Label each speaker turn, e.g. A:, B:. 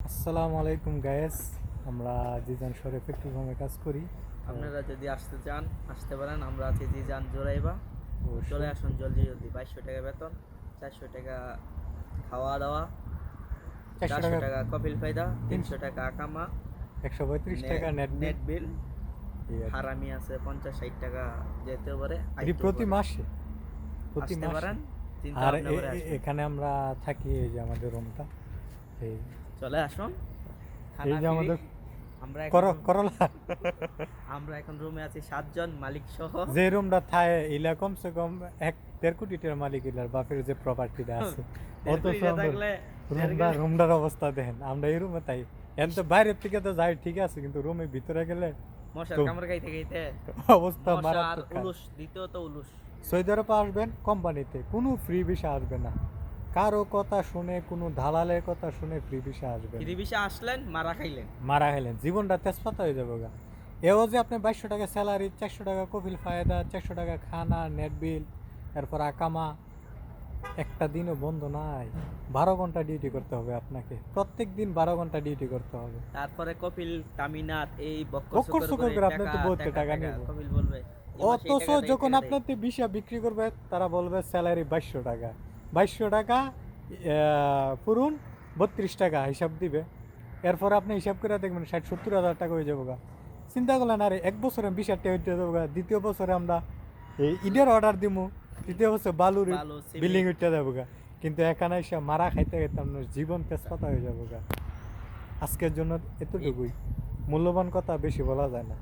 A: আসসালামু আলাইকুম গায়েস। আমরা জিজান শহরে পেট্রোল পাম্পে কাজ করি।
B: আপনারা যদি আসতে চান আসতে পারেন। আমরা আছি জিজান জোরাইবা। চলে
A: অবশ্যই
B: আসুন জলদি জলদি। 2200 টাকা বেতন, 400 টাকা খাওয়া দাওয়া,
A: 400
B: 400
A: টাকা,
B: টাকা কপিল ফায়দা,
A: 300,
B: 300 টাকা আকামা,
A: 135 টাকা নেট বিল।
B: নেট বিল।
A: এই আর কি।
B: হারামি আছে 50-60 টাকা যেতে পারে,
A: এটি
B: আইতেও
A: প্রতি
B: পারে।
A: মাসে, প্রতি
B: আসতে
A: মাসে।
B: পারেন, চিন্তা
A: আর
B: ভাবনা করে আসবেন।
A: এখানে আমরা থাকি, এই যে আমাদের রুমটা, এই
B: চলে আসুন,
A: এই
B: খানা
A: যে
B: ফ্রি।
A: আমাদের
B: আমরা এখন
A: করলা
B: আমরা এখন রুমে আছি 7 জন মালিক সহ।
A: যে রুমটা থায় ইলা কমসে কম 1-1.5 কোটি টাকার মালিক, ইলার বাপের যে প্রপার্টিটা আছে। অথচ আমরা
B: থাকলে
A: রুমটার অবস্থা দেখেন। আমরা এই রুমে তাই এখন তো বাইরের থেকে তো যাই ঠিক আছে, কিন্তু রুমের ভিতরে গেলে
B: মশার
A: তো
B: কামড় খাইতে খাইতে
A: অবস্থা
B: মশা আর
A: মারাত্মক খারাপ।
B: উলুস, দ্বিতীয়ত উলুস।
A: সৌদি আরবে আসবেন কোম্পানিতে, কোনো ফ্রি ভিসা আসবে না। কারো কথা শুনে, কোনো দালালের কথা শুনে ফ্রি ভিসা আসবে না।
B: ফ্রি ভিসা আসলেন, মারা খাইলেন।
A: মারা গেলেন, জীবনটা তেজপাতা হয়ে যাবে গা। এও যে আপনি 2200 টাকা স্যালারি, 400 টাকা কফিল ফায়দা, 400 টাকা খানা, নেট বিল, এরপর আকামা, একটা দিনও বন্ধ নাই। 12 ঘন্টা ডিউটি করতে হবে আপনাকে, প্রত্যেক দিন 12 ঘন্টা ডিউটি করতে হবে।
B: তারপরে কপিল তামিনাত এই
A: বক্কর
B: বক্কর
A: সকর
B: করে
A: করে
B: টাকা
A: আপনার তো বহুত
B: টাকা
A: টাকা
B: টাকা
A: নেব।
B: কপিল বলবে এই মাসে এই
A: অথচ
B: টাকা দেই,
A: যখন
B: টাকা দেই।
A: আপনার ভিসা বিক্রি করবে, তারা বলবে স্যালারি 2200 টাকা, 2200 টাকা পুরুন 32 টাকা হিসাব দিবে। এরপর আপনি হিসাব করে দেখবেন 60-70 হাজার টাকা হয়ে যাবো গা। চিন্তা করলেন, আরে এক বছরে ভিসাটা হইতে যাবো গা, দ্বিতীয় বছরে আমরা এই ঈদের অর্ডার দিমু, তৃতীয় বছর বালুর
B: বালু,
A: বিল্ডিং
B: সিমেন্ট।
A: উঠতে যাবো গা। কিন্তু এখানে এসে মারা খাইতে খাইতে আপনার জীবন তেজপাতা হয়ে যাবো গা। আজকের জন্য এতটুকুই। মূল্যবান কথা বেশি বলা যায় না।